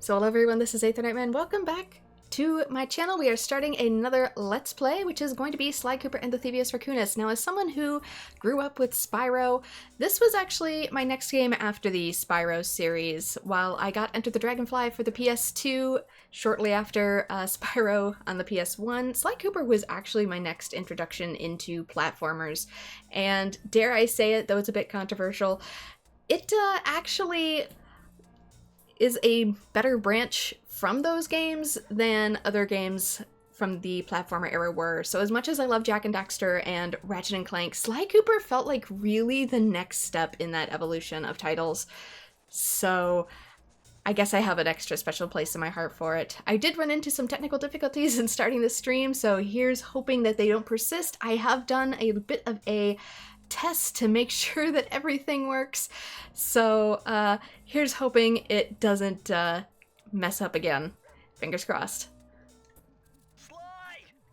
So hello everyone, this is AetherNightmare and welcome back to my channel. We are starting another Let's Play, which is going to be Sly Cooper and the Thievius Raccoonus. Now, as someone who grew up with Spyro, this was actually my next game after the Spyro series. While I got Enter the Dragonfly for the PS2 shortly after Spyro on the PS1, Sly Cooper was actually my next introduction into platformers. And dare I say it, though it's a bit controversial, it actually is a better branch from those games than other games from the platformer era were. So as much as I love Jak and Daxter and Ratchet & Clank, Sly Cooper felt like really the next step in that evolution of titles. So I guess I have an extra special place in my heart for it. I did run into some technical difficulties in starting the stream, so here's hoping that they don't persist. I have done a bit of a test to make sure that everything works. So here's hoping it doesn't mess up again. Fingers crossed. Sly!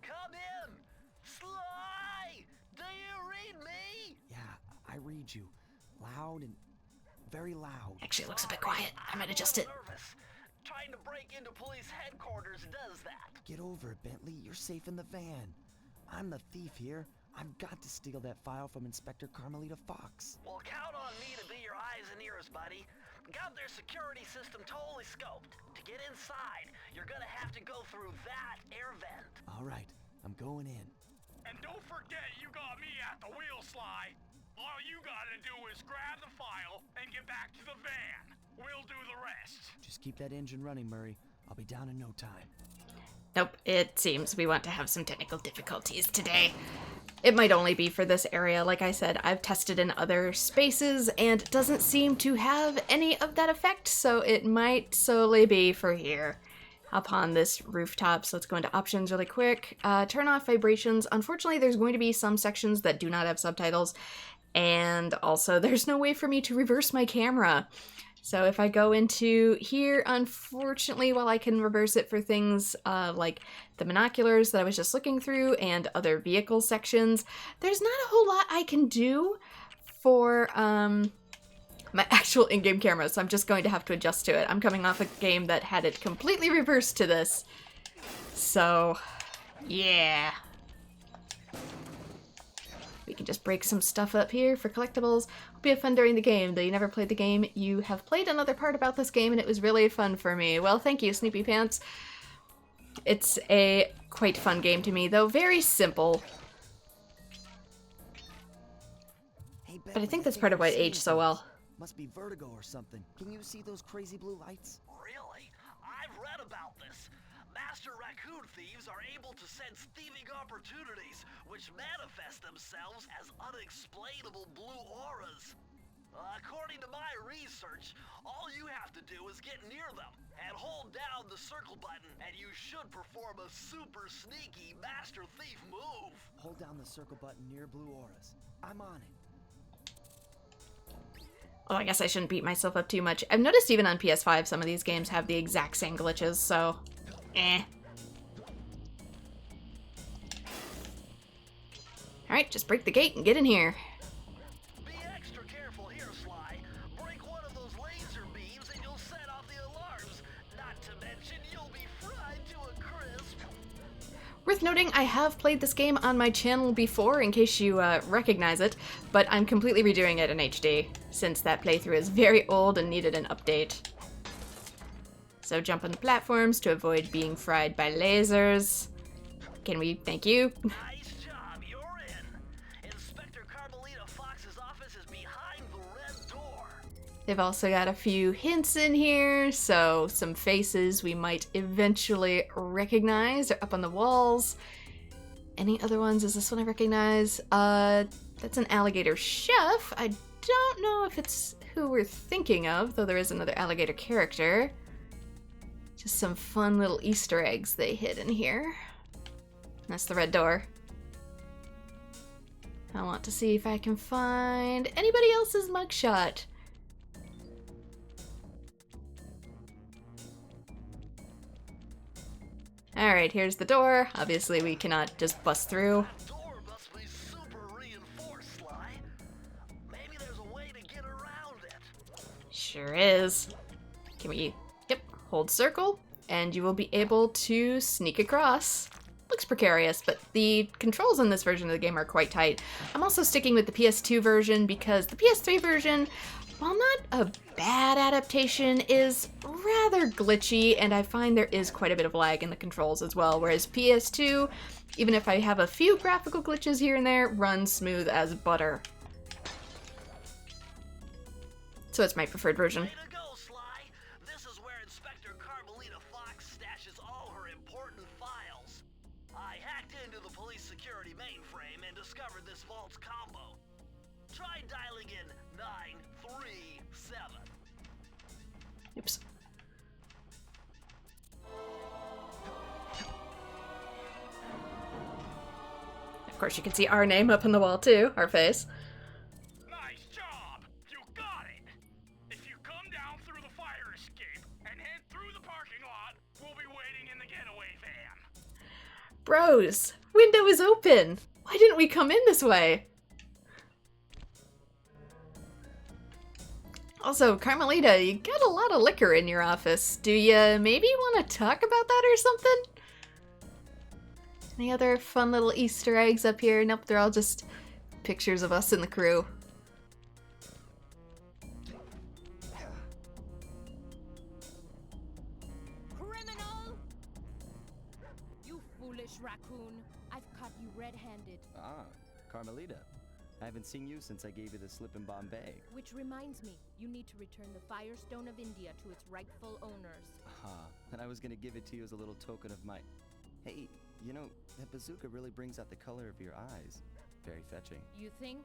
Come in! Sly! Do you read me? Yeah, I read you. Loud and very loud. Actually, it looks a bit quiet. I might adjust it. Nervous. Trying to break into police headquarters does that. Get over it, Bentley. You're safe in the van. I'm the thief here. I've got to steal that file from Inspector Carmelita Fox. Well, count on me to be your eyes and ears, buddy. Got their security system totally scoped. To get inside, you're gonna have to go through that air vent. All right, I'm going in. And don't forget you got me at the wheel, Sly. All you gotta do is grab the file and get back to the van. We'll do the rest. Just keep that engine running, Murray. I'll be down in no time. Nope, it seems we want to have some technical difficulties today. It might only be for this area. Like I said, I've tested in other spaces and it doesn't seem to have any of that effect, so it might solely be for here. Up on this rooftop, so let's go into options really quick. Turn off vibrations. Unfortunately, there's going to be some sections that do not have subtitles, and also there's no way for me to reverse my camera. So if I go into here, unfortunately, while I can reverse it for things like the binoculars that I was just looking through and other vehicle sections, there's not a whole lot I can do for my actual in-game camera, so I'm just going to have to adjust to it. I'm coming off a game that had it completely reversed to this. So, yeah. We can just break some stuff up here for collectibles. Will be fun during the game. Though you never played the game, you have played another part about this game and it was really fun for me. Well, thank you, Snoopy Pants. It's a quite fun game to me, though very simple. Hey, But I think that's part of why it aged so well. Must be vertigo or something. Can you see those crazy blue lights? Really? I've read about this. Master raccoon thieves are able to sense thieving opportunities, which manifest themselves as unexplainable blue auras. According to my research, all you have to do is get near them and hold down the circle button, and you should perform a super sneaky master thief move. Hold down the circle button near blue auras. I'm on it. Oh, I guess I shouldn't beat myself up too much. I've noticed even on PS5 some of these games have the exact same glitches, so Alright, just break the gate and get in here. Be extra careful here, Sly. Break one of those laser beams and you'll set off the alarms. Not to mention you'll be fried to a crisp. Worth noting, I have played this game on my channel before, in case you recognize it, but I'm completely redoing it in HD, since that playthrough is very old and needed an update. So jump on the platforms to avoid being fried by lasers. Can we? Thank you. Nice job, you're in. Inspector Carmelita Fox's office is behind the red door. They've also got a few hints in here, so some faces we might eventually recognize are up on the walls. Any other ones? Is this one I recognize? That's an alligator chef. I don't know if it's who we're thinking of, though there is another alligator character. Just some fun little Easter eggs they hid in here. That's the red door. I want to see if I can find anybody else's mugshot. Alright, here's the door. Obviously we cannot just bust through. That door must be super reinforced, Sly. Maybe there's a way to get around it. Sure is. Can we... Yep, hold circle, and you will be able to sneak across. Looks precarious, but the controls in this version of the game are quite tight. I'm also sticking with the PS2 version because the PS3 version, while not a bad adaptation, is rather glitchy, and I find there is quite a bit of lag in the controls as well, whereas PS2, even if I have a few graphical glitches here and there, runs smooth as butter. So it's my preferred version. Way to go, Sly! This is where Inspector Carmelita Fox stashes all her important files. I hacked into the police security mainframe and discovered this vault's combo. Try dialing in 937. Oops. Of course, you can see our name up on the wall too, our face. Nice job! You got it! If you come down through the fire escape and head through the parking lot, we'll be waiting in the getaway van. Bros, window is open. Why didn't we come in this way? Also, Carmelita, you got a lot of liquor in your office. Do you maybe want to talk about that or something? Any other fun little Easter eggs up here? Nope, they're all just pictures of us and the crew. Criminal! You foolish raccoon. I've caught you red-handed. Ah, Carmelita. I haven't seen you since I gave you the slip in Bombay. Which reminds me, you need to return the Firestone of India to its rightful owners. And I was gonna give it to you as a little token of my... Hey, you know, that bazooka really brings out the color of your eyes. Very fetching. You think?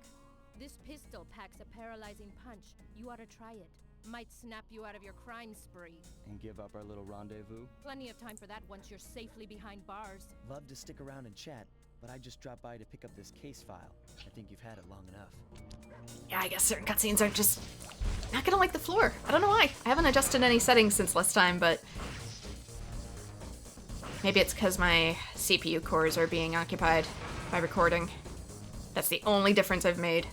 This pistol packs a paralyzing punch. You ought to try it. Might snap you out of your crime spree. And give up our little rendezvous? Plenty of time for that once you're safely behind bars. Love to stick around and chat, but I just dropped by to pick up this case file. I think you've had it long enough. Yeah, I guess certain cutscenes are just not gonna like the floor. I don't know why. I haven't adjusted any settings since last time, but maybe it's because my CPU cores are being occupied by recording. That's the only difference I've made.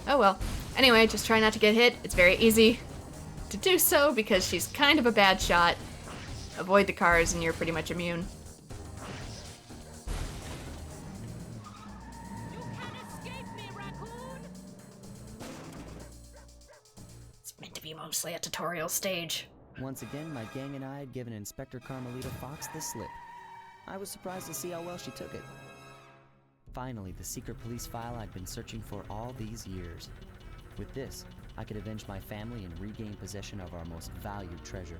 Oh well. Anyway, just try not to get hit. It's very easy to do so because she's kind of a bad shot. Avoid the cars and you're pretty much immune. You can't escape me, raccoon! It's meant to be mostly a tutorial stage. Once again, my gang and I had given Inspector Carmelita Fox the slip. I was surprised to see how well she took it. Finally, the secret police file I'd been searching for all these years. With this, I could avenge my family and regain possession of our most valued treasure.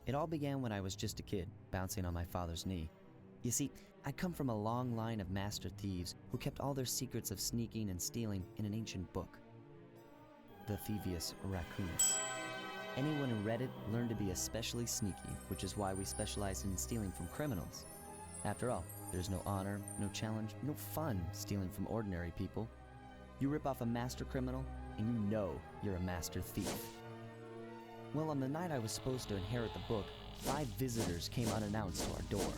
It all began when I was just a kid, bouncing on my father's knee. You see, I come from a long line of master thieves who kept all their secrets of sneaking and stealing in an ancient book. The Thievius Raccoonus. Anyone who read it learned to be especially sneaky, which is why we specialize in stealing from criminals. After all, there's no honor, no challenge, no fun stealing from ordinary people. You rip off a master criminal, and you know you're a master thief. Well, on the night I was supposed to inherit the book, 5 visitors came unannounced to our door.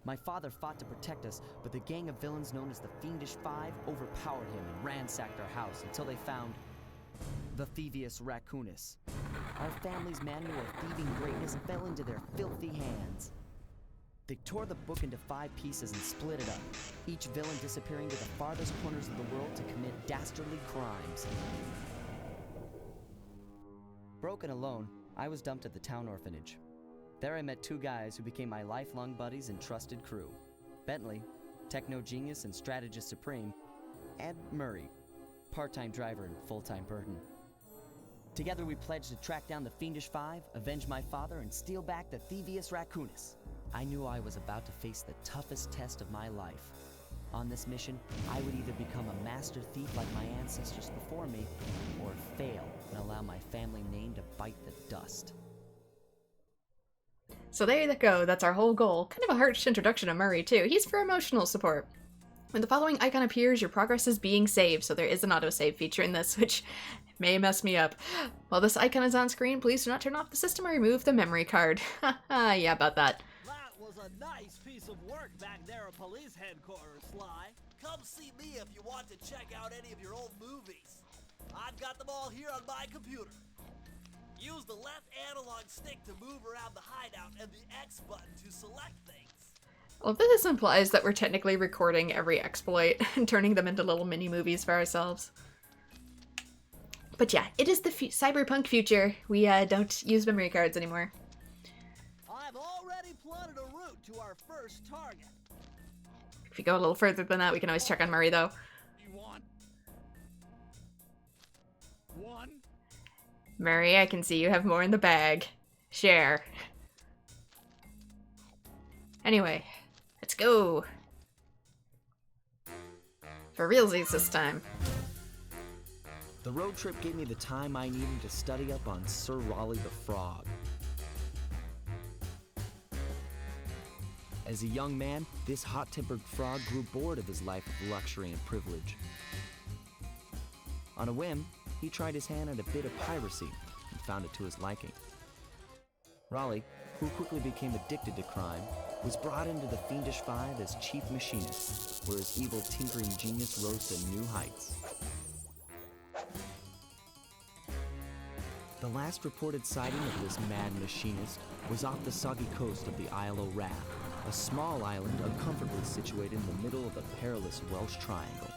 My father fought to protect us, but the gang of villains known as the Fiendish Five overpowered him and ransacked our house until they found the Thievius Raccoonus. Our family's manual of thieving greatness fell into their filthy hands. They tore the book into 5 pieces and split it up, each villain disappearing to the farthest corners of the world to commit dastardly crimes. Broken alone, I was dumped at the town orphanage. There I met 2 guys who became my lifelong buddies and trusted crew. Bentley, techno genius and strategist supreme, and Murray, part-time driver and full-time burden. Together we pledged to track down the Fiendish Five, avenge my father, and steal back the Thievius Raccoonus. I knew I was about to face the toughest test of my life. On this mission, I would either become a master thief like my ancestors before me, or fail and allow my family name to bite the dust. So there you go, that's our whole goal. Kind of a harsh introduction to Murray too. He's for emotional support. When the following icon appears, your progress is being saved, so there is an autosave feature in this, which may mess me up. While this icon is on screen, please do not turn off the system or remove the memory card. Haha, yeah, about that. That was a nice piece of work back there at police headquarters, Sly. Come see me if you want to check out any of your old movies. I've got them all here on my computer. Use the left analog stick to move around the hideout and the X button to select things. Well, this implies that we're technically recording every exploit and turning them into little mini-movies for ourselves. But yeah, it is the cyberpunk future. We don't use memory cards anymore. I've already plotted a route to our first target. If we go a little further than that, we can always check on Murray, though. You want one? Murray, I can see you have more in the bag. Share. Anyway, let's go. For realsies this time. The road trip gave me the time I needed to study up on Sir Raleigh the Frog. As a young man, this hot-tempered frog grew bored of his life of luxury and privilege. On a whim, he tried his hand at a bit of piracy and found it to his liking. Raleigh, who quickly became addicted to crime, was brought into the Fiendish Five as chief machinist, where his evil tinkering genius rose to new heights. The last reported sighting of this mad machinist was off the soggy coast of the Isle o' Rath, a small island uncomfortably situated in the middle of the perilous Welsh Triangle.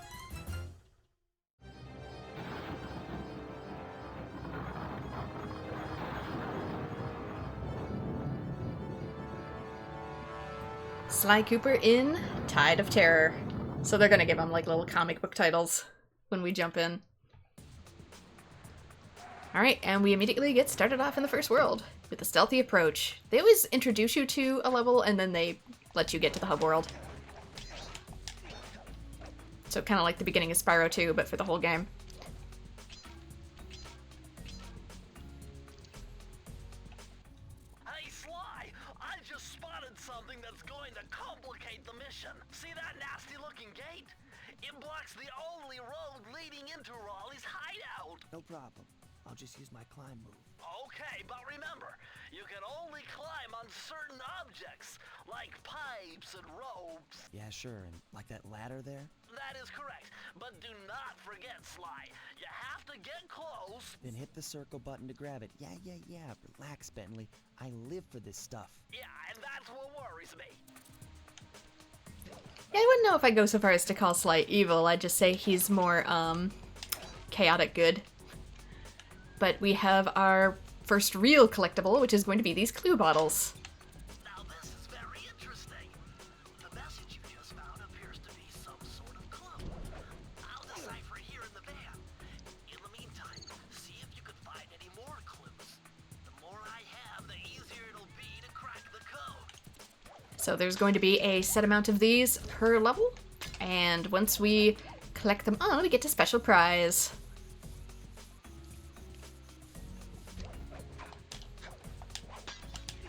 Sly Cooper in Tide of Terror. So they're gonna give him like little comic book titles when we jump in. Alright, and we immediately get started off in the first world with the Stealthy Approach. They always introduce you to a level and then they let you get to the hub world. So kind of like the beginning of Spyro 2, but for the whole game. Hey, Sly! I just spotted something that's going to complicate the mission. See that nasty-looking gate? It blocks the only road leading into Raleigh's hideout. No problem. I'll just use my climb move. Okay, but remember, you can only climb on certain objects, like pipes and ropes. Yeah, sure, and like that ladder there? That is correct, but do not forget, Sly. You have to get close. Then hit the circle button to grab it. Yeah. Relax, Bentley. I live for this stuff. Yeah, and that's what worries me. Yeah, I wouldn't know if I'd go so far as to call Sly evil. I'd just say he's more, chaotic good. But we have our first real collectible, which is going to be these clue bottles. Now this is very interesting. The message you just found appears to be some sort of clue. I'll decipher it here in the van. In the meantime, see if you can find any more clues. The more I have, the easier it'll be to crack the code. So there's going to be a set amount of these per level, and once we collect them all, we get a special prize.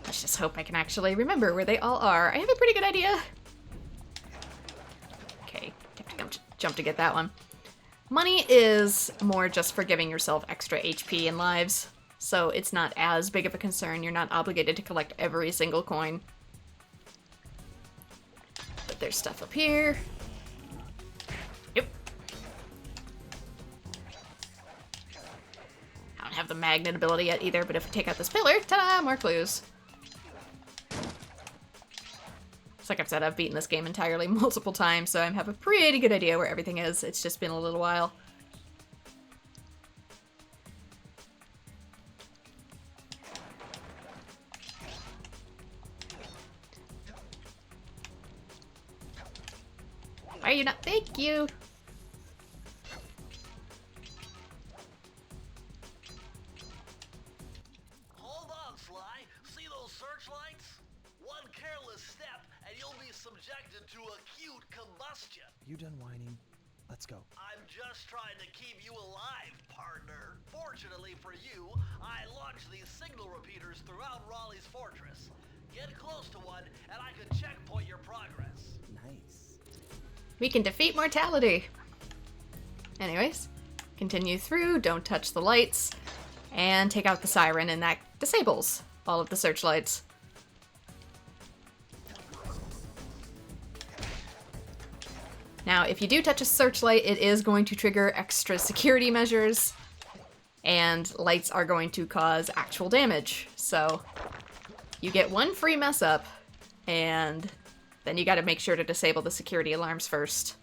Let's just hope I can actually remember where they all are. I have a pretty good idea. Okay, have to jump to get that one. Money is more just for giving yourself extra HP and lives, so it's not as big of a concern. You're not obligated to collect every single coin. But there's stuff up here. Yep. I don't have the magnet ability yet either, but if we take out this pillar, ta-da, more clues. Like I've said, I've beaten this game entirely multiple times, so I have a pretty good idea where everything is. It's just been a little while. Why are you not? Thank you! Hold on, Sly. See those searchlights? One careless step and you'll be subjected to acute combustion. You done whining? Let's go. I'm just trying to keep you alive, partner. Fortunately for you, I launched these signal repeaters throughout Raleigh's fortress. Get close to one and I can checkpoint your progress. Nice. We can defeat mortality. Anyways, continue through, don't touch the lights, and take out the siren, and that disables all of the searchlights. Now, if you do touch a searchlight, it is going to trigger extra security measures. and lights are going to cause actual damage. So you get one free mess up, and then you gotta make sure to disable the security alarms first.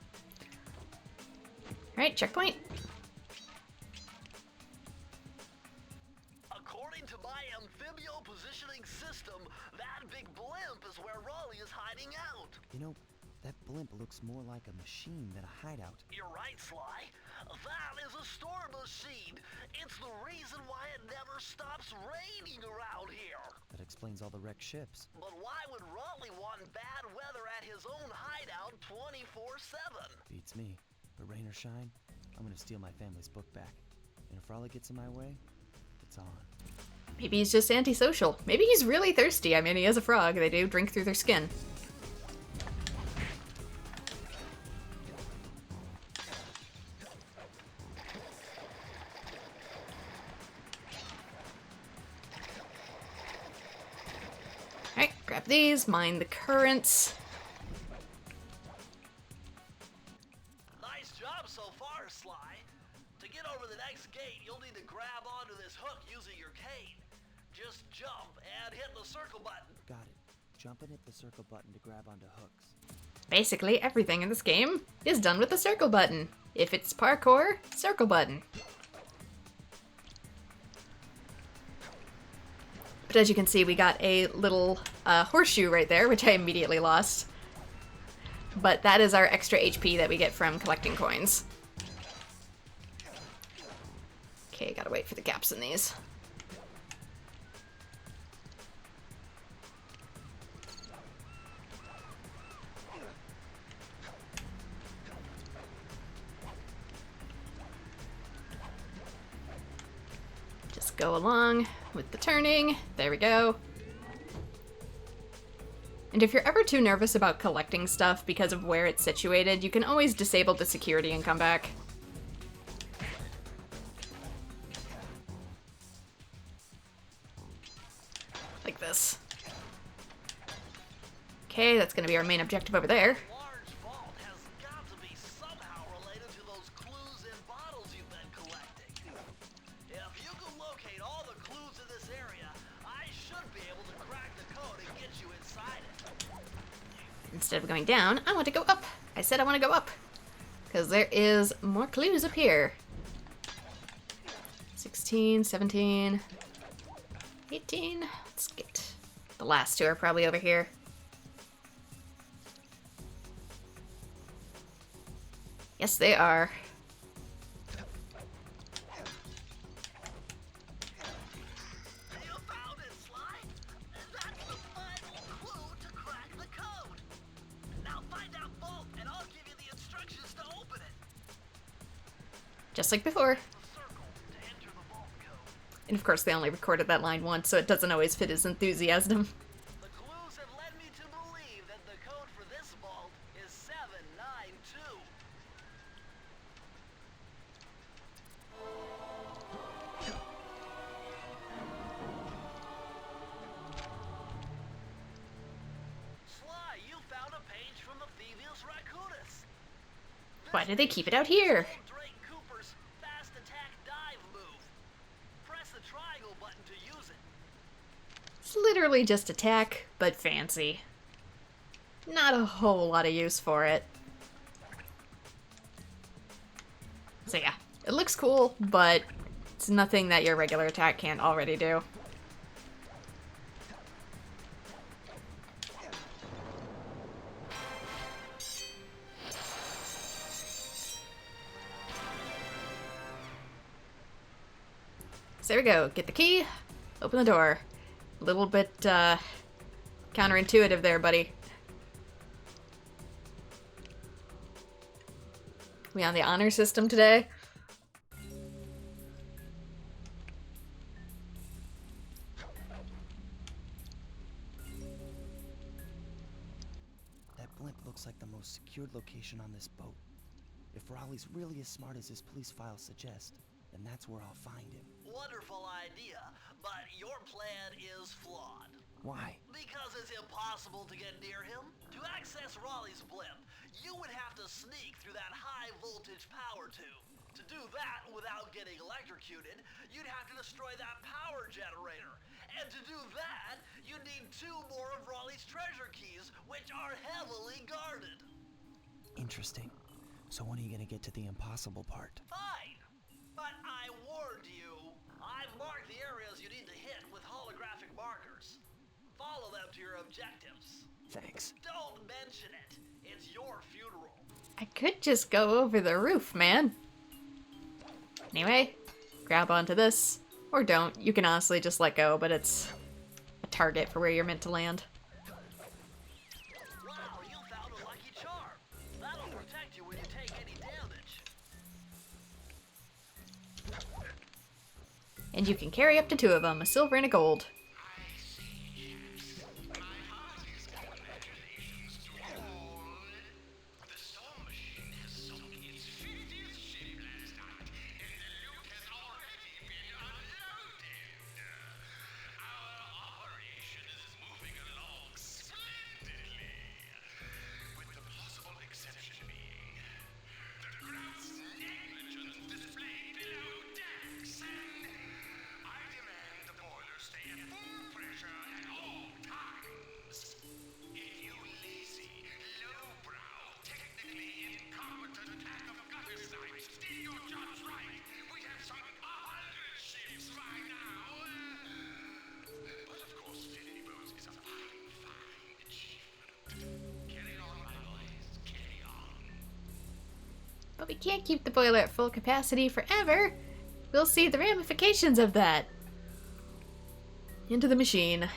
Alright, checkpoint. According to my amphibio positioning system, that big blimp is where Raleigh is hiding out. You know, that blimp looks more like a machine than a hideout. You're right, Sly. That is a storm machine. It's the reason why it never stops raining around here. That explains all the wrecked ships. But why would Raleigh want bad weather at his own hideout 24/7? Beats me. But rain or shine, I'm gonna steal my family's book back. And if Raleigh gets in my way, it's on. Maybe he's just antisocial. Maybe he's really thirsty. I mean, he is a frog. They do drink through their skin. Alright, grab these, mine the currents. Nice job so far, Sly. To get over the next gate, you'll need to grab onto this hook using your cane. Just jump and hit the circle button. Got it. Jump and hit the circle button to grab onto hooks. Basically, everything in this game is done with the circle button. If it's parkour, circle button. But as you can see, we got a little horseshoe right there, which I immediately lost. But that is our extra HP that we get from collecting coins. Okay, gotta wait for the gaps in these. Just go along with the turning. There we go. And if you're ever too nervous about collecting stuff because of where it's situated, you can always disable the security and come back. Like this. Okay, that's gonna be our main objective over there. Large vault has got to be somehow related to those clues in bottles you've been collecting. If you can locate all the clues in this area, I should be able to crack the code and get you inside it. Instead of going down, I want to go up. I said I want to go up. Because there is more clues up here. 16, 17, 18. Let's get... The last two are probably over here. Yes, they are. You found it, Sly. That's the final clue to crack the code. Now find that vault, and I'll give you the instructions to open it. Just like before. The circle to enter the vault code. And of course, they only recorded that line once, so it doesn't always fit his enthusiasm. The clues have led me to believe that the code for this vault is 792. Sly, you found a page from the Thievius Raccoonus. Why do they keep it out here? Drake Cooper's fast attack dive move. Press the triangle button to use it. It's literally just attack, but fancy. Not a whole lot of use for it. So yeah, it looks cool, but it's nothing that your regular attack can't already do. So there we go. Get the key, open the door. A little bit counterintuitive there, buddy. We on the honor system today? That blimp looks like the most secured location on this boat. If Raleigh's really as smart as his police files suggest, then that's where I'll find him. Wonderful idea, but your plan is flawed. Why? Because it's impossible to get near him. To access Raleigh's blimp, you would have to sneak through that high voltage power tube. To do that without getting electrocuted, you'd have to destroy that power generator. And to do that, you'd need 2 more of Raleigh's treasure keys, which are heavily guarded. Interesting. So when are you gonna get to the impossible part? Fine! But I warned you. I've marked the areas you need to hit with holographic markers. Follow them to your objectives. Thanks. Don't mention it. It's your funeral. I could just go over the roof, man. Anyway, grab onto this. Or don't. You can honestly just let go, but it's a target for where you're meant to land. Wow, you found a lucky charm. That'll protect you when you take any damage. And you can carry up to 2 of them, a silver and a gold. But we can't keep the boiler at full capacity forever. We'll see the ramifications of that. Into the machine.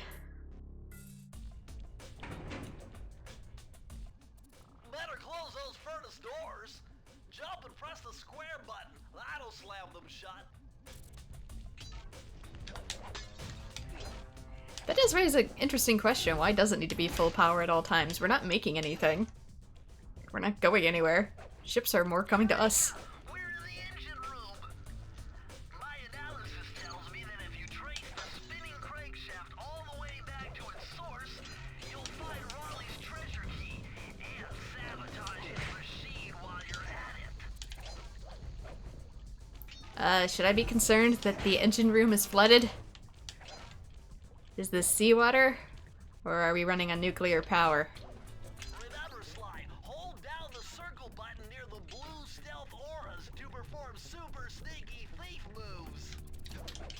Better close those furnace doors. Jump and press the square button. That'll slam them shut. That does raise an interesting question. Why does it need to be full power at all times? We're not making anything. We're not going anywhere. Ships are more coming to us. We're in the engine room. My analysis tells me that if you trace the spinning crankshaft all the way back to its source, you'll find Raleigh's treasure key and sabotage his machine while you're at it. Should I be concerned that the engine room is flooded? Is this seawater? Or are we running on nuclear power? Remember, Sly, hold down the circle button near the blue stealth auras to perform super sneaky thief moves.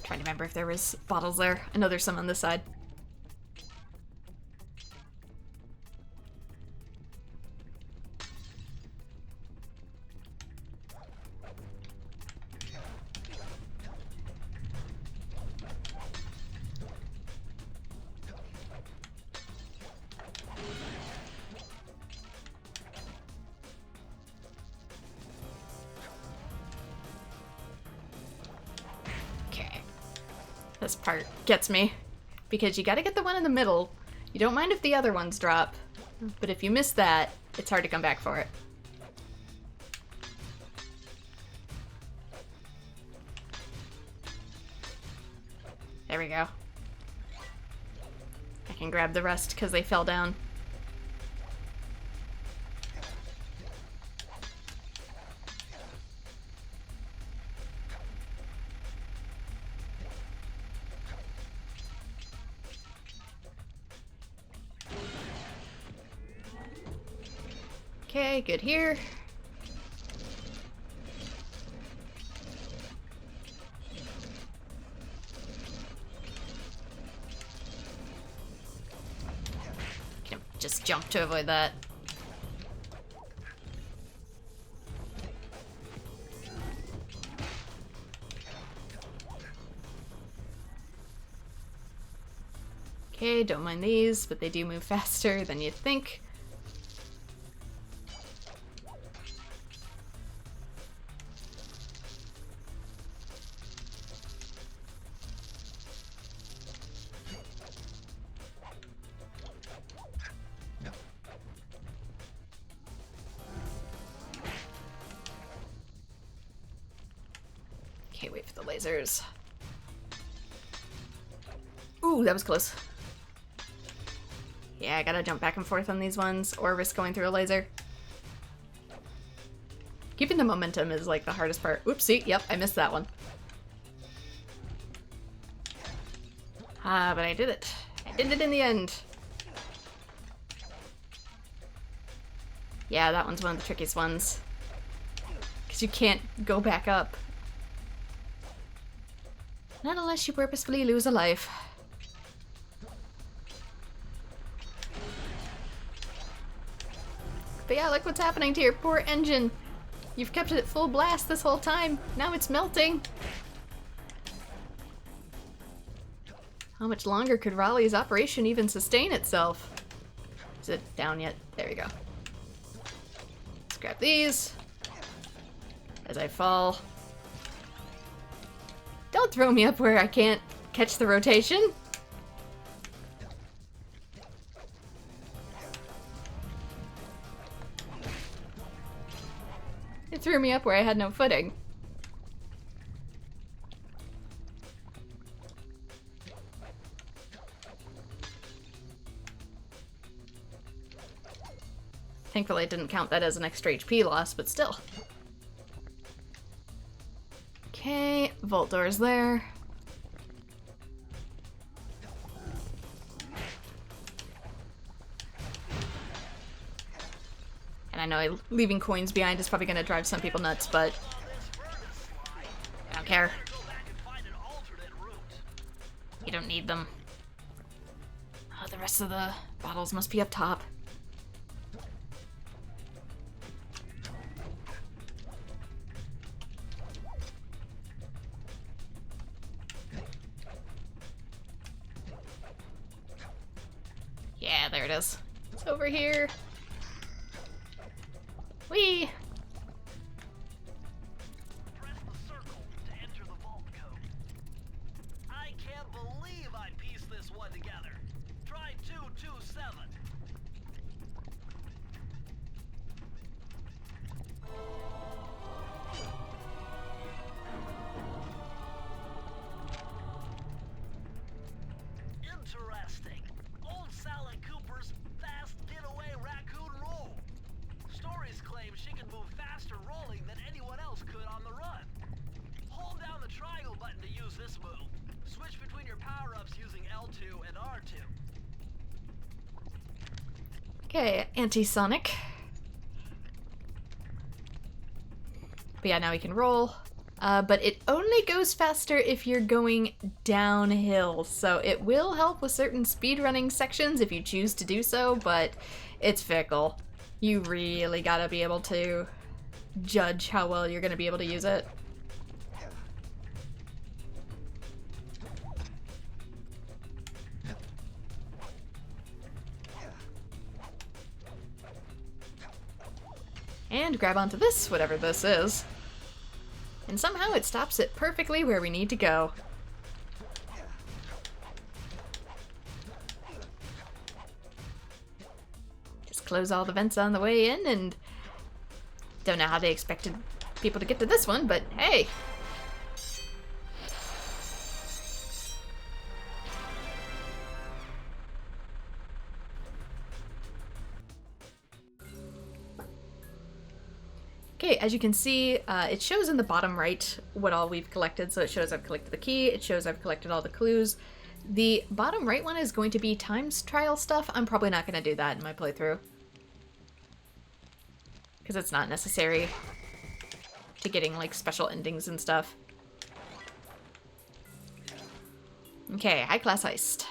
Trying to remember if there was bottles there. I know there's some on this side. This part gets me, because you gotta get the one in the middle. You don't mind if the other ones drop, but if you miss that, it's hard to come back for it. There we go. I can grab the rest because they fell down. Okay, good here. Can just jump to avoid that. Okay, don't mind these, but they do move faster than you'd think. Okay, wait for the lasers. Ooh, that was close. Yeah, I gotta jump back and forth on these ones, or risk going through a laser. Keeping the momentum is like the hardest part. Oopsie, yep, I missed that one. Ah, but I did it. I did it in the end. Yeah, that one's one of the trickiest ones. Because you can't go back up. Not unless you purposefully lose a life. But yeah, look what's happening to your poor engine. You've kept it at full blast this whole time. Now it's melting. How much longer could Raleigh's operation even sustain itself? Is it down yet? There we go. Let's grab these as I fall. Don't throw me up where I can't catch the rotation. It threw me up where I had no footing. Thankfully I didn't count that as an extra HP loss, but still. Okay, vault door's there. And I know leaving coins behind is probably going to drive some people nuts, but I don't care. You don't need them. Oh, the rest of the bottles must be up top. Yeah, there it is. It's over here. Whee! Press the circle to enter the vault code. I can't believe I pieced this one together. Try 227. Interesting. Old Sly Cooper's fast getaway raccoon roll. Stories claim she can move faster rolling than anyone else could on the run. Hold down the triangle button to use this move. Switch between your power-ups using L2 and R2. Okay, anti-sonic. But yeah, now we can roll. But it only goes faster if you're going downhill, so it will help with certain speedrunning sections if you choose to do so, but it's fickle. You really gotta be able to judge how well you're gonna be able to use it. And grab onto this, whatever this is. And somehow it stops it perfectly where we need to go. Just close all the vents on the way in, and don't know how they expected people to get to this one, but hey! Okay, as you can see, it shows in the bottom right what all we've collected. So it shows I've collected the key, it shows I've collected all the clues. The bottom right one is going to be times trial stuff. I'm probably not going to do that in my playthrough, because it's not necessary to getting like special endings and stuff. Okay, high class heist.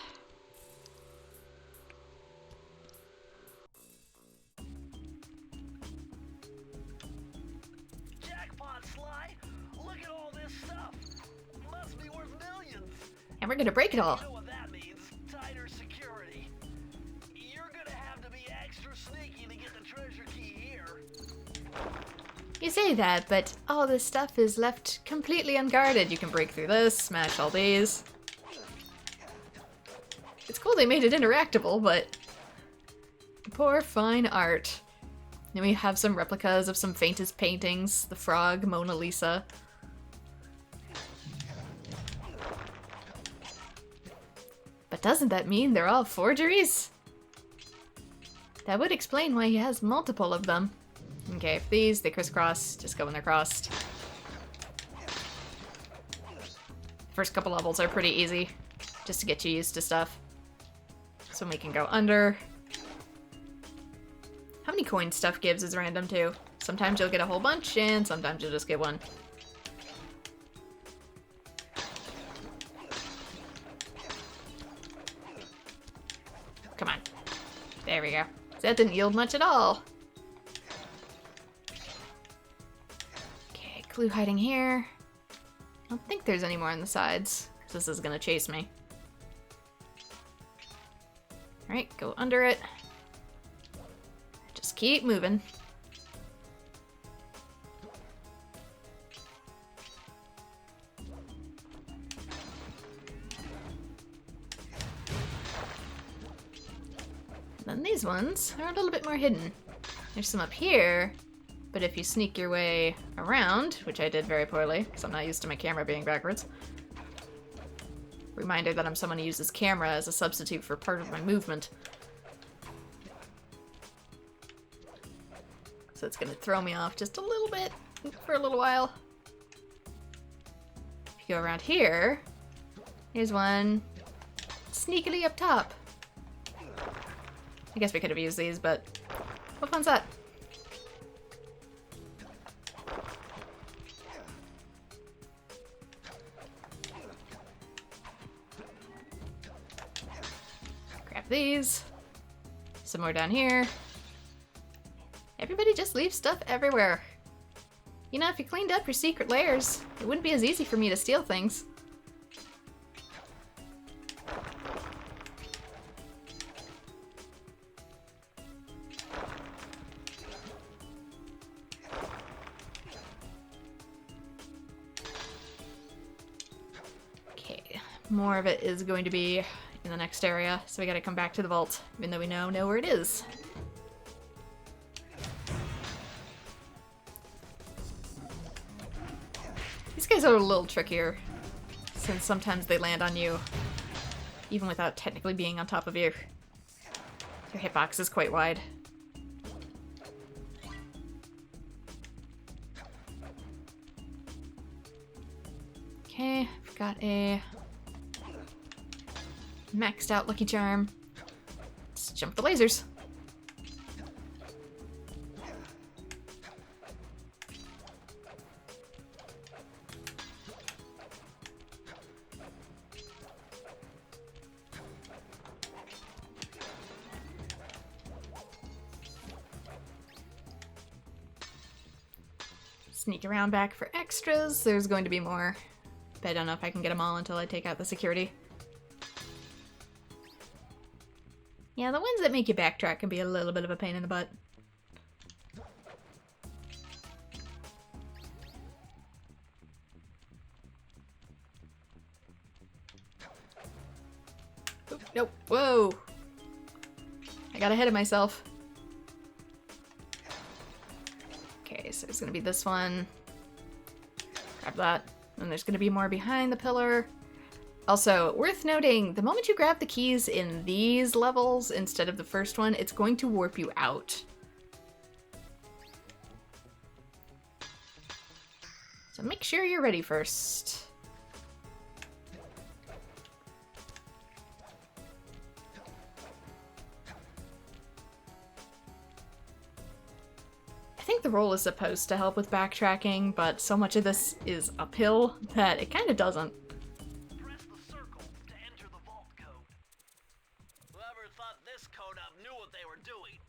And we're gonna break it all. You know what that means? Tighter security. You're gonna have to be extra sneaky to get the treasure key here. You say that, but all this stuff is left completely unguarded. You can break through this, smash all these. It's cool they made it interactable, but poor fine art. Then we have some replicas of some faintest paintings. The frog, Mona Lisa. But doesn't that mean they're all forgeries? That would explain why he has multiple of them. Okay, if these, they crisscross, just go when they're crossed. First couple levels are pretty easy, just to get you used to stuff. So we can go under. How many coins stuff gives is random too. Sometimes you'll get a whole bunch, and sometimes you'll just get one. Come on. There we go. So that didn't yield much at all. Okay, clue hiding here. I don't think there's any more on the sides, because this is gonna chase me. Alright, go under it. Just keep moving. Then these ones are a little bit more hidden. There's some up here, but if you sneak your way around, which I did very poorly, because I'm not used to my camera being backwards. Reminder that I'm someone who uses camera as a substitute for part of my movement. So it's gonna throw me off just a little bit for a little while. If you go around here, here's one sneakily up top. I guess we could have used these, but what fun's that? Grab these. Some more down here. Everybody just leaves stuff everywhere. You know, if you cleaned up your secret layers, it wouldn't be as easy for me to steal things. Okay, more of it is going to be in the next area, so we gotta come back to the vault, even though we know where it is. These guys are a little trickier, since sometimes they land on you, even without technically being on top of you. Their hitbox is quite wide. Okay, I've got a maxed out Lucky Charm. Let's jump the lasers. Sneak around back for extras. There's going to be more, but I don't know if I can get them all until I take out the security. Yeah, the ones that make you backtrack can be a little bit of a pain in the butt. Oop, nope. Whoa! I got ahead of myself. Okay, so there's gonna be this one. Grab that. And there's gonna be more behind the pillar. Also, worth noting, the moment you grab the keys in these levels instead of the first one, it's going to warp you out. So make sure you're ready first. I think the roll is supposed to help with backtracking, but so much of this is uphill that it kind of doesn't. Press the circle to enter the vault code. Whoever thought this code up knew what they were doing.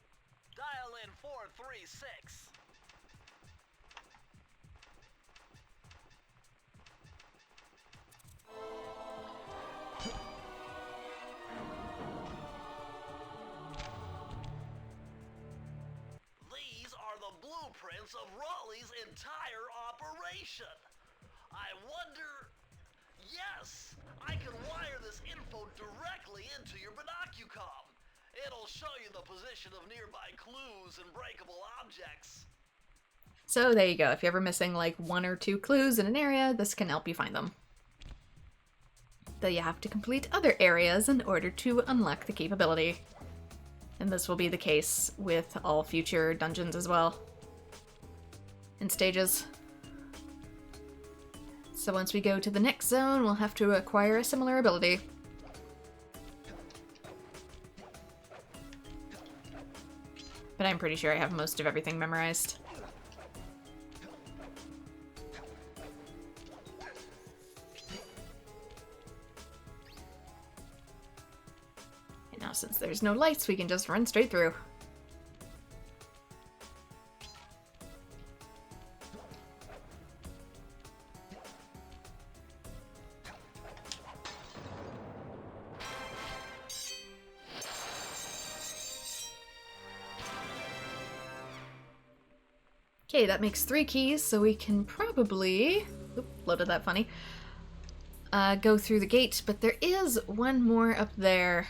Dial in 436. These are the blueprints of Raleigh's entire operation. I wonder... Yes! I can wire this info directly into your binocucom. It'll show you the position of nearby clues and breakable objects. So there you go. If you're ever missing like 1 or 2 clues in an area, this can help you find them. Though you have to complete other areas in order to unlock the capability. And this will be the case with all future dungeons as well. in stages. So once we go to the next zone, we'll have to acquire a similar ability. But I'm pretty sure I have most of everything memorized. And now since there's no lights, we can just run straight through. Okay, that makes 3 keys, so we can probably... Oop, loaded that funny. Go through the gate, but there is one more up there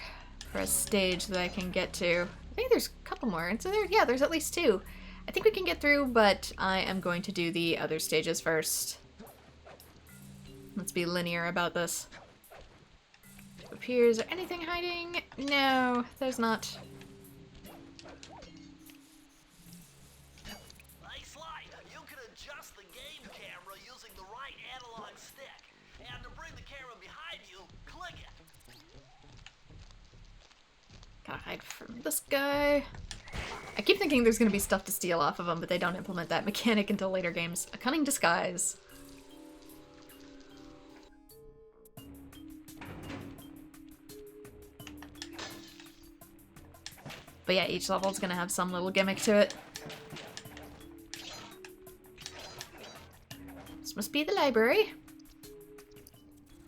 for a stage that I can get to. I think there's a couple more, and so yeah, there's at least 2. I think we can get through, but I am going to do the other stages first. Let's be linear about this. Up here, is there anything hiding? No, there's not. Gotta hide from this guy. I keep thinking there's gonna be stuff to steal off of them, but they don't implement that mechanic until later games. A Cunning Disguise. But yeah, each level's gonna have some little gimmick to it. This must be the library.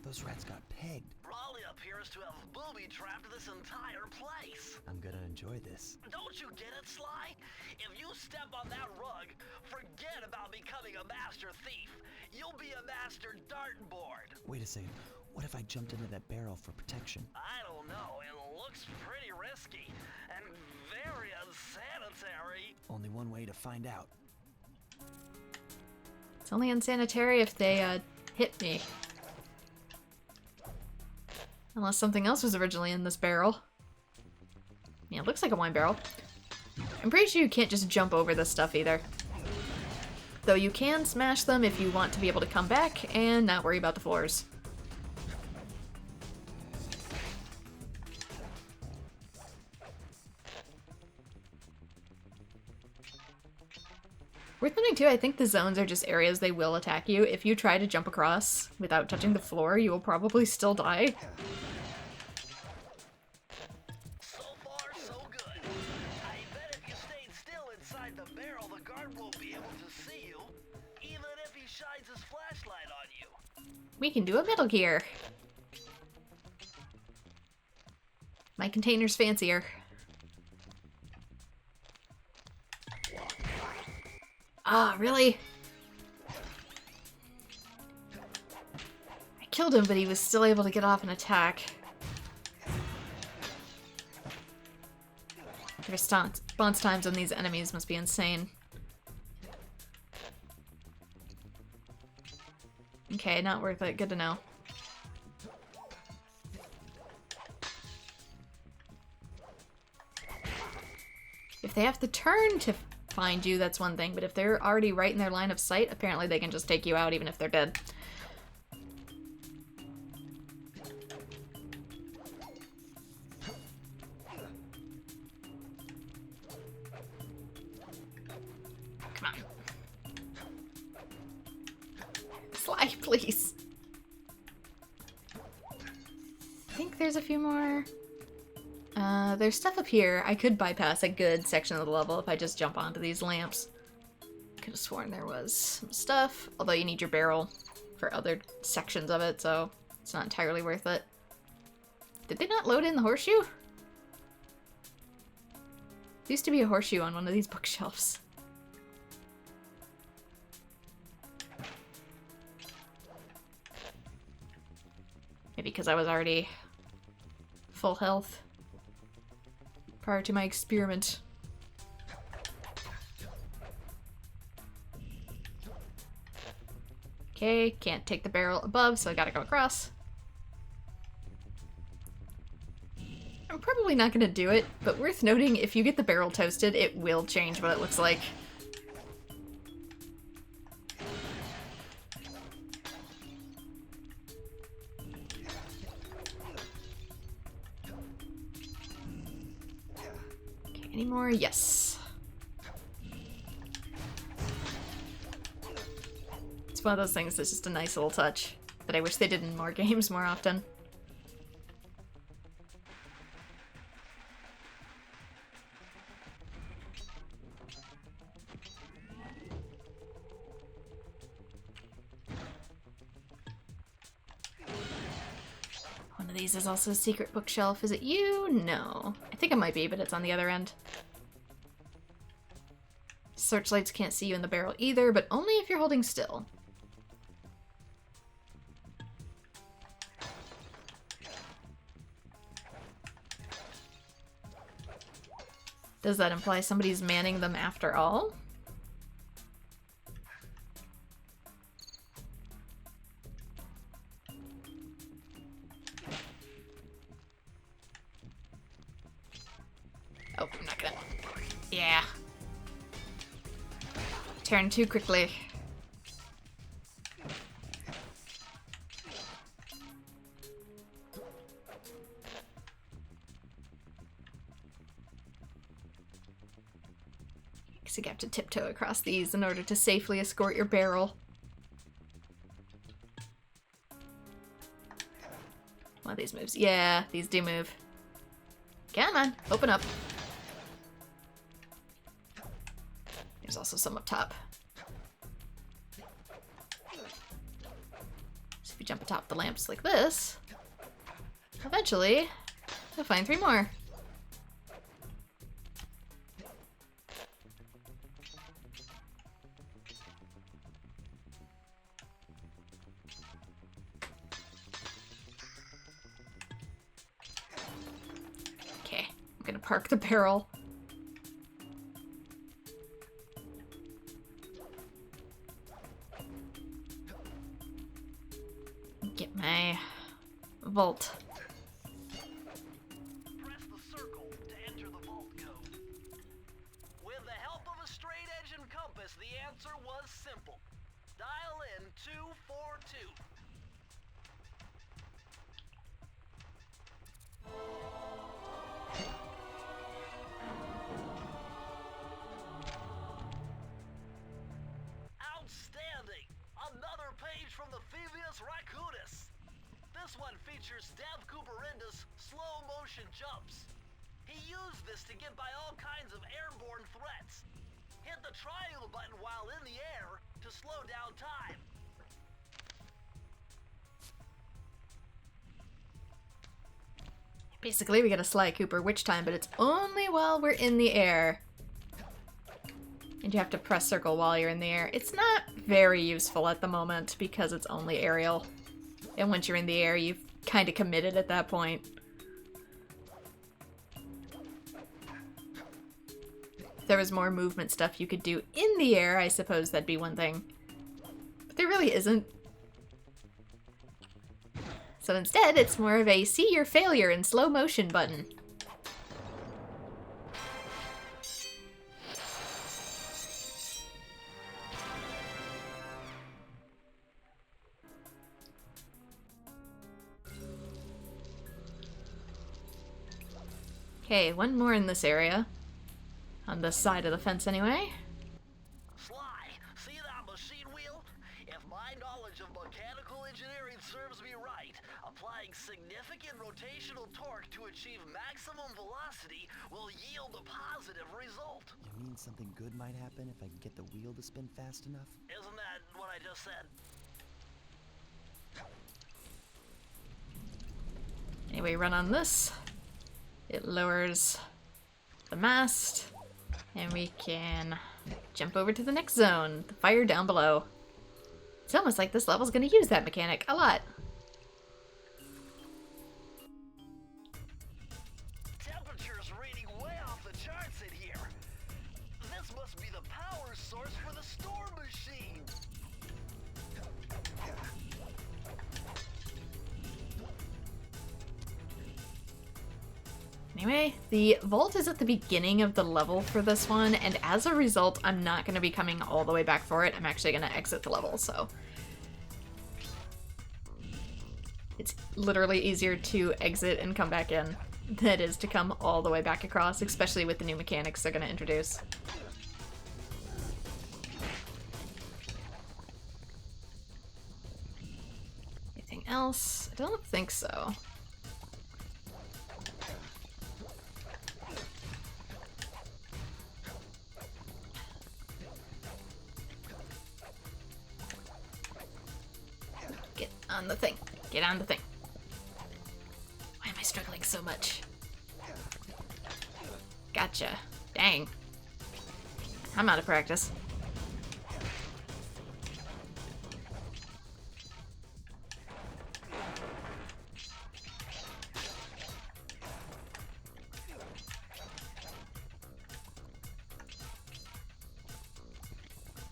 Those rats got pegged. Raleigh appears to have booby-trapped this entire place. I'm gonna enjoy this. Don't you get it, Sly? If you step on that rug, forget about becoming a master thief. You'll be a master dartboard. Wait a second. What if I jumped into that barrel for protection? I don't know. It looks pretty risky and very unsanitary. Only one way to find out. It's only unsanitary if they hit me. Unless something else was originally in this barrel. Yeah, it looks like a wine barrel. I'm pretty sure you can't just jump over this stuff either. Though you can smash them if you want to be able to come back and not worry about the floors. Worth noting too, I think the zones are just areas they will attack you. If you try to jump across without touching the floor, you will probably still die. So far, so good. I bet if you stayed still inside the barrel, the guard won't be able to see you, even if he shines his flashlight on you. We can do a Metal Gear. My container's fancier. Ah, really? I killed him, but he was still able to get off an attack. The response times on these enemies must be insane. Okay, not worth it. Good to know. If they have to turn to find you, that's one thing, but if they're already right in their line of sight, apparently they can just take you out even if they're dead. Come on. Sly, please. I think there's a few more. There's stuff up here. I could bypass a good section of the level if I just jump onto these lamps. Could have sworn there was some stuff, although you need your barrel for other sections of it, so it's not entirely worth it. Did they not load in the horseshoe? There used to be a horseshoe on one of these bookshelves. Maybe because I was already full health prior to my experiment. Okay, can't take the barrel above, so I gotta go across. I'm probably not gonna do it, but worth noting, if you get the barrel toasted, it will change what it looks like. Any more? Yes. It's one of those things that's just a nice little touch that I wish they did in more games more often. One of these is also a secret bookshelf. Is it you? No. I think it might be, but it's on the other end. Searchlights can't see you in the barrel either, but only if you're holding still. Does that imply somebody's manning them after all? Oh, I'm not gonna... Yeah. Turn too quickly. So you have to tiptoe across these in order to safely escort your barrel. One of these moves. Yeah, these do move. Come on, open up. There's also some up top. So if you jump atop the lamps like this, eventually you'll find 3 more. Park the barrel. Get my vault. Press the circle to enter the vault code. With the help of a straight edge and compass, the answer was simple. Dial in 242. Outstanding! Another page from the Thievius Raccoonus. This one features Stealthy Cooper's slow motion jumps. He used this to get by all kinds of airborne threats. Hit the triangle button while in the air to slow down time. Basically, we get a Sly Cooper witch time, but it's only while we're in the air. And you have to press circle while you're in the air. It's not very useful at the moment because it's only aerial. And once you're in the air, you've kind of committed at that point. If there was more movement stuff you could do in the air, I suppose that'd be one thing. But there really isn't. So instead, it's more of a see your failure in slow motion button. Okay, one more in this area. On this side of the fence anyway. Sly, see that machine wheel? If my knowledge of mechanical engineering serves me right, applying significant rotational torque to achieve maximum velocity will yield a positive result. You mean something good might happen if I can get the wheel to spin fast enough? Isn't that what I just said? Anyway, run on this. It lowers the mast. And we can jump over to the next zone. The fire down below. It's almost like this level's gonna use that mechanic a lot. Temperature's reading way off the charts in here. This must be the power source for the storm machine. Anyway, the vault is at the beginning of the level for this one, and as a result, I'm not going to be coming all the way back for it. I'm actually going to exit the level, so... It's literally easier to exit and come back in that is to come all the way back across, especially with the new mechanics they're going to introduce. Anything else? I don't think so. Get on the thing. Get on the thing. Why am I struggling so much? Gotcha. Dang. I'm out of practice.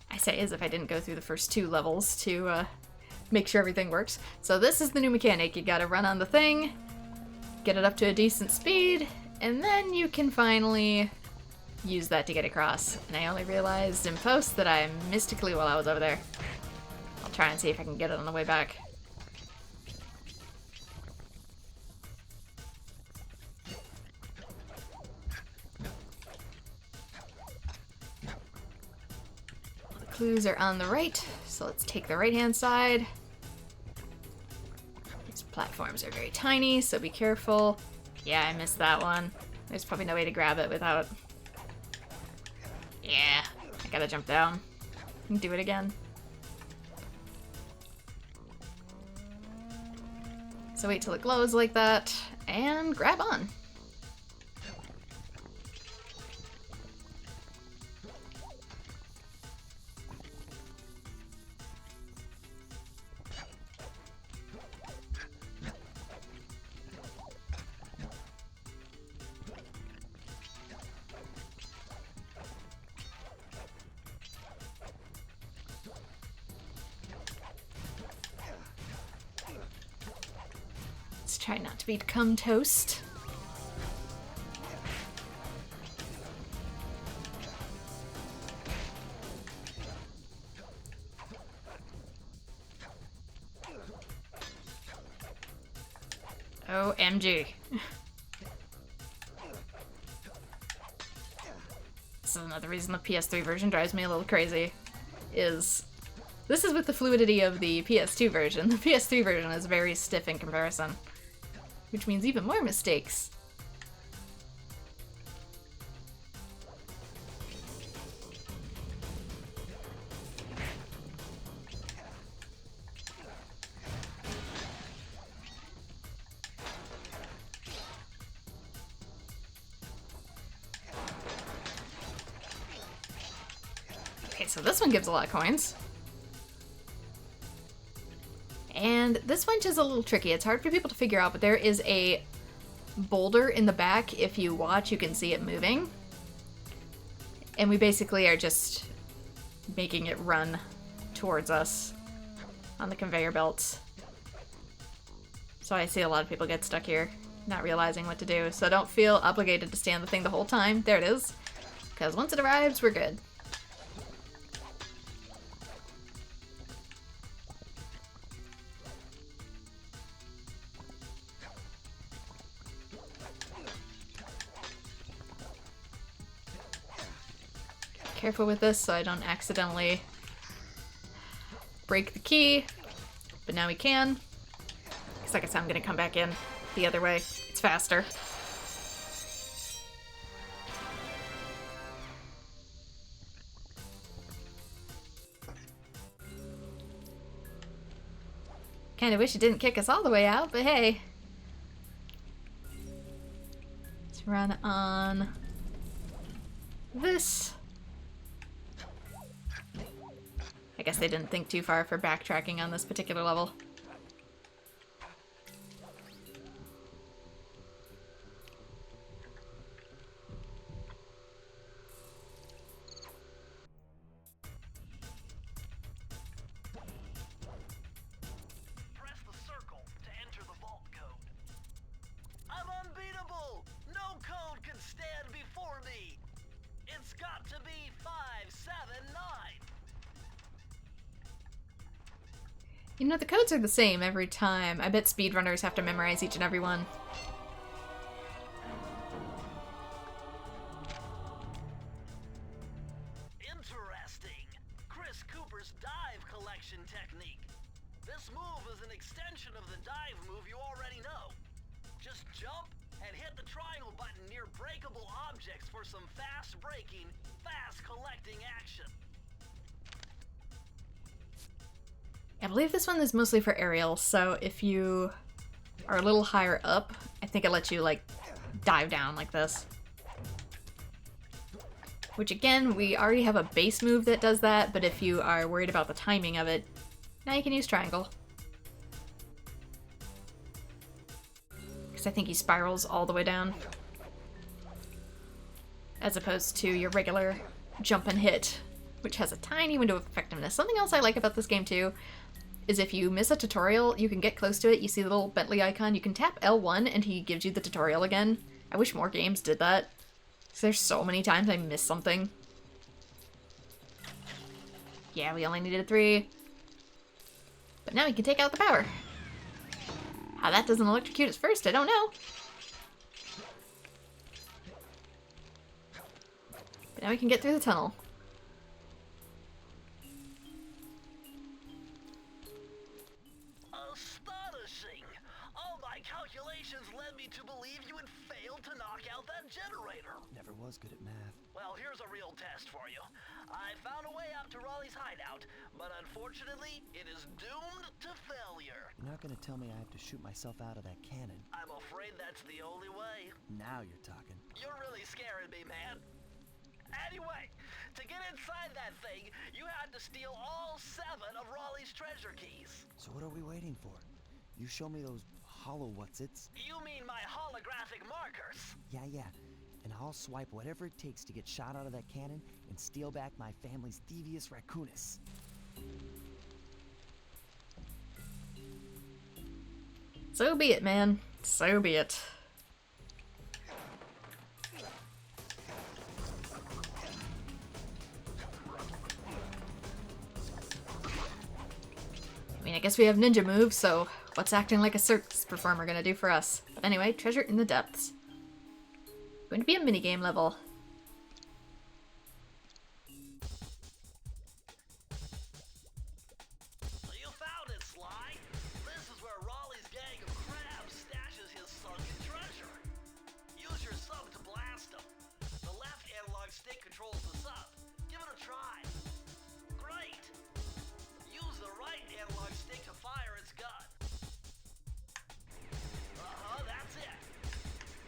I say as if I didn't go through the first 2 levels to make sure everything works. So this is the new mechanic. You gotta run on the thing, get it up to a decent speed, and then you can finally use that to get across. And I only realized in post that I missed a clue while I was over there. I'll try and see if I can get it on the way back. All the clues are on the right, so let's take the right-hand side. These platforms are very tiny, so be careful. Yeah, I missed that one. There's probably no way to grab it without... Yeah, I gotta jump down and do it again. So wait till it glows like that, and grab on. Try not to become toast. OMG. This is another reason the PS3 version drives me a little crazy. This is with the fluidity of the PS2 version. The PS3 version is very stiff in comparison. Which means even more mistakes. Okay, so this one gives a lot of coins. And this bunch is a little tricky. It's hard for people to figure out, but there is a boulder in the back. If you watch, you can see it moving. And we basically are just making it run towards us on the conveyor belts. So I see a lot of people get stuck here, not realizing what to do. So don't feel obligated to stay on the thing the whole time. There it is. Because once it arrives, we're good. Careful with this so I don't accidentally break the key, but now we can. Because like I said, I'm gonna come back in the other way. It's faster. Kinda wish it didn't kick us all the way out, but hey. Let's run on this. I guess they didn't think too far for backtracking on this particular level. Press the circle to enter the vault code. I'm unbeatable! No code can stand before me! It's got to be 579! You know, the codes are the same every time. I bet speedrunners have to memorize each and every one. action technique. This move is an extension of the dive move you already know. Just jump and hit the triangle button near breakable objects for some fast braking, fast collecting action. I believe this one is mostly for aerial, so if you are a little higher up, I think it lets you, like, dive down like this. Which, again, we already have a base move that does that, but if you are worried about the timing of it, now you can use triangle. Because I think he spirals all the way down. As opposed to your regular jump and hit, which has a tiny window of effectiveness. Something else I like about this game, too, is if you miss a tutorial, you can get close to it, you see the little Bentley icon, you can tap L1 and he gives you the tutorial again. I wish more games did that. Because there's so many times I miss something. Yeah, we only needed 3. But now we can take out the power. How that doesn't electrocute us first, I don't know. But now we can get through the tunnel. Astonishing! All my calculations led me to believe you had failed to knock out that generator. Never was good at math. Well, here's a real test for you. I found a way up to Raleigh's hideout, but unfortunately, it is doomed to failure. You're not gonna tell me I have to shoot myself out of that cannon. I'm afraid that's the only way. Now you're talking. You're really scaring me, man. Anyway, to get inside that thing, you had to steal all 7 of Raleigh's treasure keys. So what are we waiting for? You show me those hollow what's-its. You mean my holographic markers? Yeah. And I'll swipe whatever it takes to get shot out of that cannon and steal back my family's Thievius Raccoonus. So be it, man. So be it. I mean, I guess we have ninja moves, so what's acting like a circus performer gonna do for us? But anyway, treasure in the depths. Going to be a minigame level. You found it, Sly. This is where Raleigh's gang of crabs stashes his sunken treasure. Use your sub to blast him. The left analog stick controls the sub. Give it a try. Great. Use the right analog stick to fire its gun. That's it.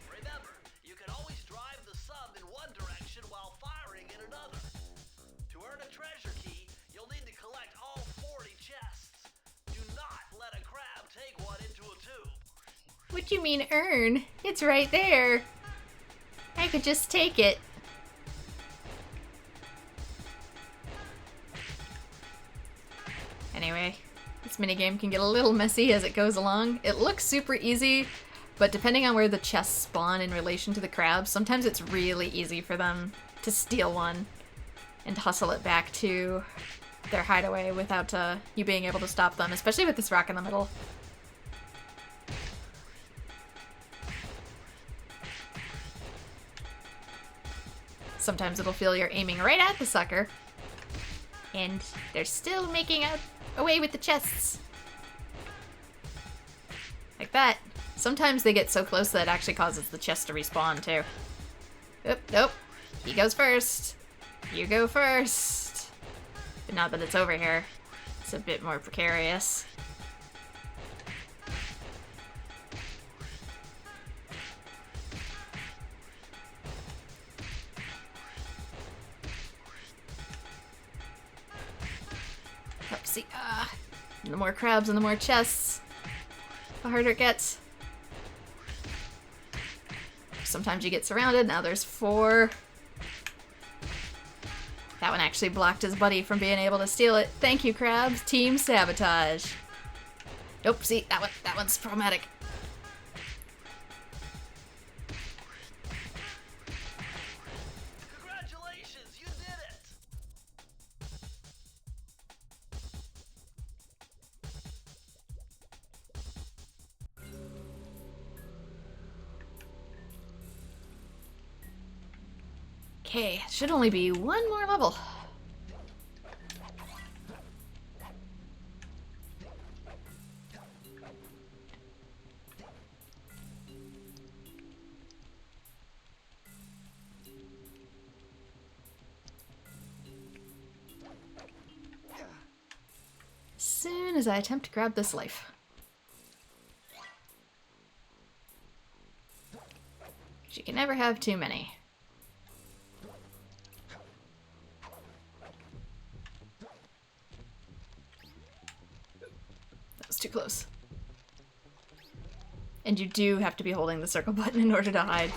Remember, you can always drive the sub in one direction while firing in another. To earn a treasure key, you'll need to collect all 40 chests. Do not let a crab take one into a tube. What do you mean earn? It's right there. I could just take it. Anyway, this minigame can get a little messy as it goes along. It looks super easy, but depending on where the chests spawn in relation to the crabs, sometimes it's really easy for them to steal one and hustle it back to their hideaway without you being able to stop them, especially with this rock in the middle. Sometimes it'll feel you're aiming right at the sucker, and they're still making away with the chests. Like that. Sometimes they get so close that it actually causes the chest to respawn, too. Oop, nope. He goes first. You go first. But now that it's over here, it's a bit more precarious. Let's see. The more crabs and the more chests, the harder it gets. Sometimes you get surrounded. Now there's 4. That one actually blocked his buddy from being able to steal it. Thank you, crabs. Team sabotage. Nope, see, that one's problematic. Congratulations, you did it! Okay, it should only be one more level. soon as I attempt to grab this life. You can never have too many. That was too close. And you do have to be holding the circle button in order to hide.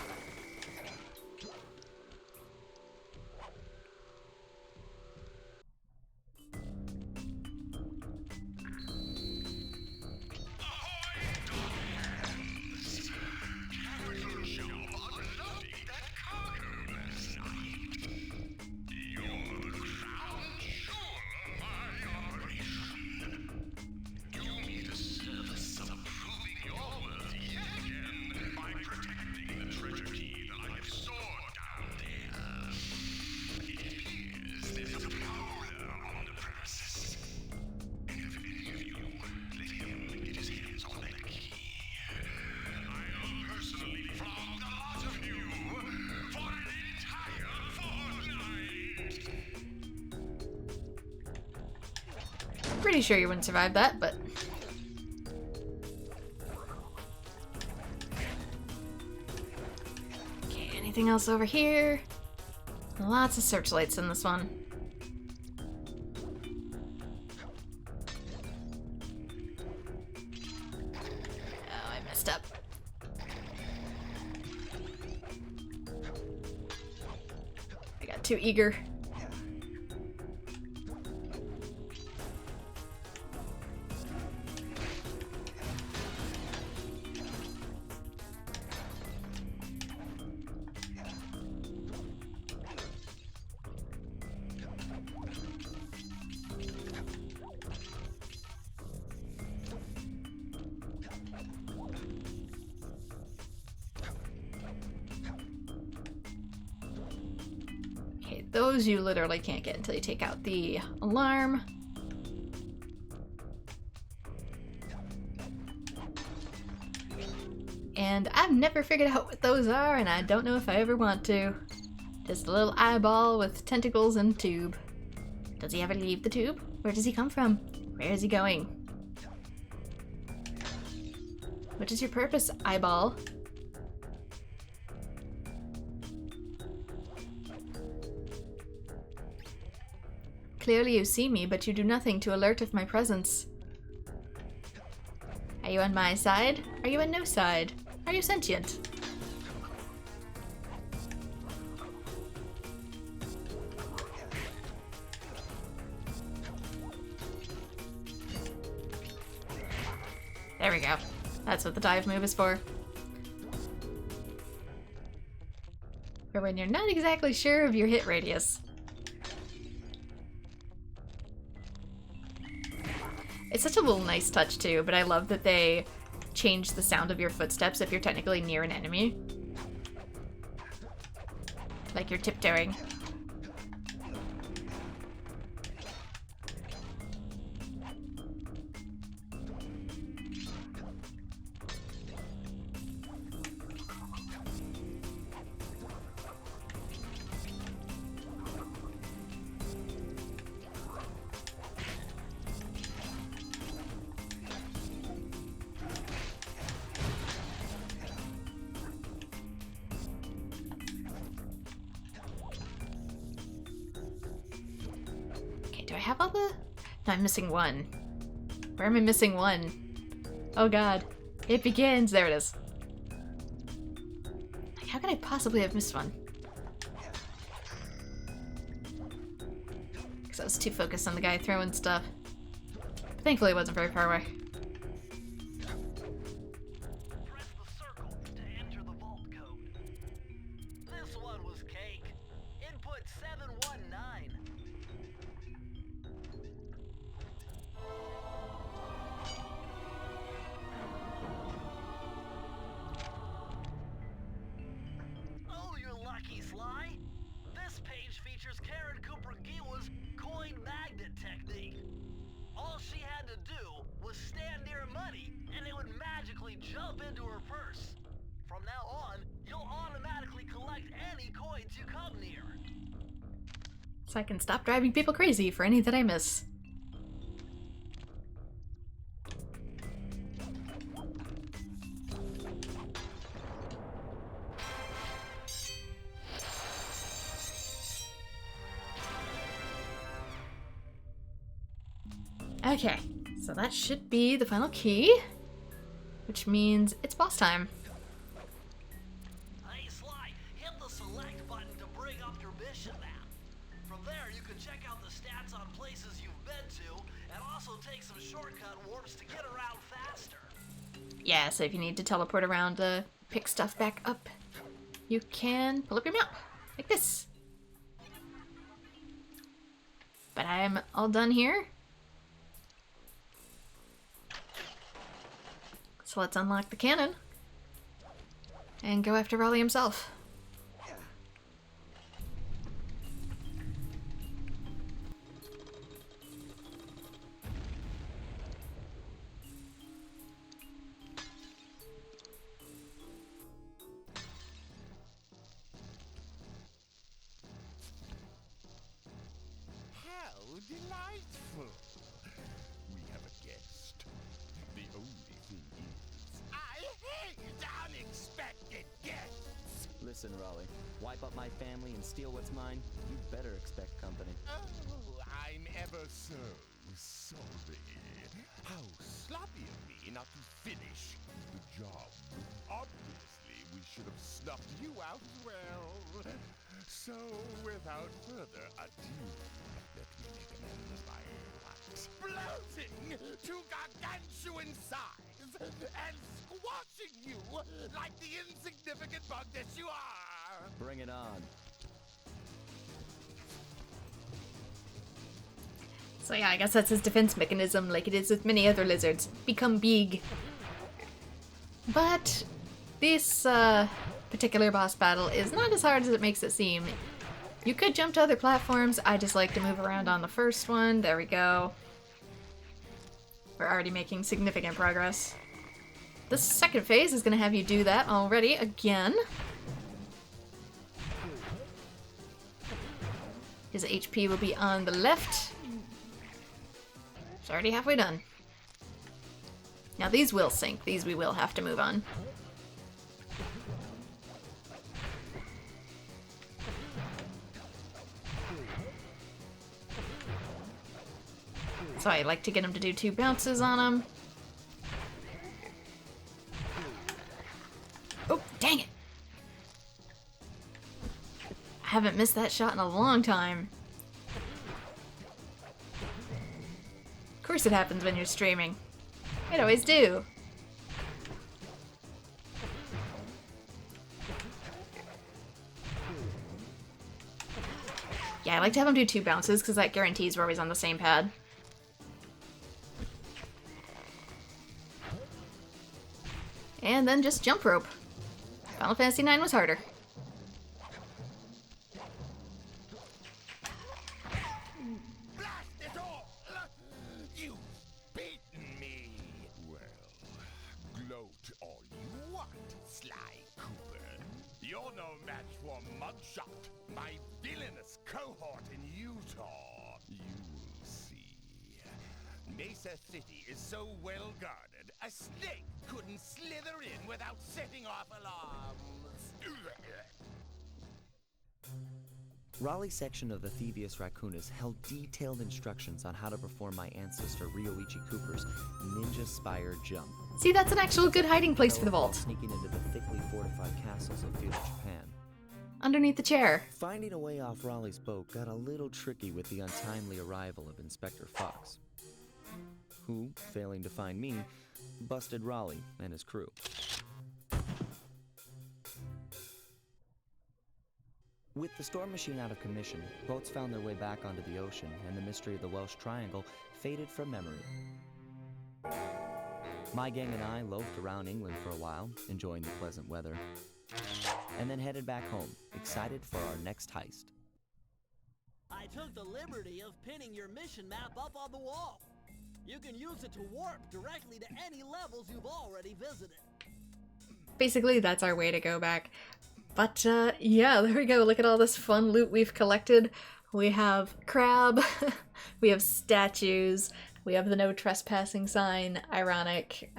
Pretty sure you wouldn't survive that, but... Okay, anything else over here? Lots of searchlights in this one. Oh, I messed up. I got too eager. Those you literally can't get until you take out the alarm. And I've never figured out what those are, and I don't know if I ever want to. Just a little eyeball with tentacles and tube. Does he ever leave the tube? Where does he come from? Where is he going? What is your purpose, eyeball? Clearly you see me, but you do nothing to alert of my presence. Are you on my side? Are you on no side? Are you sentient? There we go. That's what the dive move is for. For when you're not exactly sure of your hit radius. It's such a little nice touch too, but I love that they change the sound of your footsteps if you're technically near an enemy. Like you're tiptoeing. Do I have all the... No, I'm missing one. Where am I missing one? Oh god. It begins! There it is. Like, how could I possibly have missed one? Because I was too focused on the guy throwing stuff. But thankfully it wasn't very far away. Press the circle to enter the vault code. This one was cake. Input 719. Oh, you're lucky, Sly. This page features Karen Cooper Giwa's coin magnet technique. All she had to do was stand near money, and it would magically jump into her purse. From now on, you'll automatically collect any coins you come near. So I can stop driving people crazy for any that I miss. Okay, so that should be the final key, which means it's boss time. Hey Sly, hit the select button to bring up your mission map. From there, you can check out the stats on places you've been to, and also take some shortcut warps to get around faster. Yeah, so if you need to teleport around to pick stuff back up, you can pull up your map, like this. But I'm all done here. So let's unlock the cannon and go after Raleigh himself. How delightful! We have a guest. The only thing is, I hate unexpected guests! Listen, Raleigh, wipe up my family and steal what's mine? You better expect company. Oh, I'm ever so sorry. How sloppy of me not to finish the job. Obviously, we should have snuffed you out as well. So, without further ado, let me make an end of my exploding to gargantuan size and squashing you like the insignificant bug that you are! Bring it on. So yeah, I guess that's his defense mechanism, like it is with many other lizards. Become big. But this particular boss battle is not as hard as it makes it seem. You could jump to other platforms. I just like to move around on the first one. There we go. We're already making significant progress. The second phase is going to have you do that already again. His HP will be on the left. It's already halfway done. Now these will sink. These we will have to move on. So I like to get him to do 2 bounces on him. Oh, dang it! I haven't missed that shot in a long time. Of course it happens when you're streaming. It always do. Yeah, I like to have him do 2 bounces because that guarantees we're always on the same pad. And then just jump rope. Final Fantasy IX was harder. Blast it all! You've beaten me! Well, gloat all you want, Sly Cooper. You're no match for Mugshot, my villainous cohort in Utah. You will see. Mesa City is so well guarded, a snake couldn't slither in without setting off alarms. Raleigh's section of the Thievius Raccoonus held detailed instructions on how to perform my ancestor Ryoichi Cooper's ninja spire jump. See, that's an actual good hiding place for the vault. Sneaking into the thickly fortified castles of feudal Japan. Underneath the chair. Finding a way off Raleigh's boat got a little tricky with the untimely arrival of Inspector Fox, who, failing to find me, busted Raleigh and his crew. With the storm machine out of commission, boats found their way back onto the ocean, and the mystery of the Welsh Triangle faded from memory. My gang and I loafed around England for a while, enjoying the pleasant weather, and then headed back home, excited for our next heist. I took the liberty of pinning your mission map up on the wall. You can use it to warp directly to any levels you've already visited. Basically, that's our way to go back. But, yeah, there we go. Look at all this fun loot we've collected. We have crab, we have statues, we have the no trespassing sign, ironic.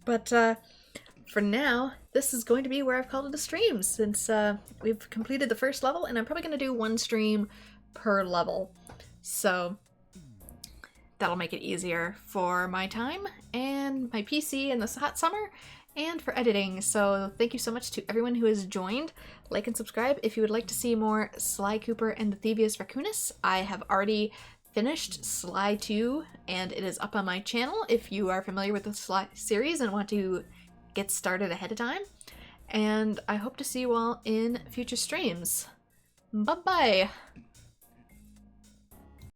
But, for now, this is going to be where I've called it a stream, since, we've completed the first level, and I'm probably going to do 1 stream per level. So, that'll make it easier for my time and my PC in this hot summer and for editing. So thank you so much to everyone who has joined. Like and subscribe if you would like to see more Sly Cooper and the Thievius Raccoonus. I have already finished Sly 2 and it is up on my channel if you are familiar with the Sly series and want to get started ahead of time. And I hope to see you all in future streams. Bye-bye!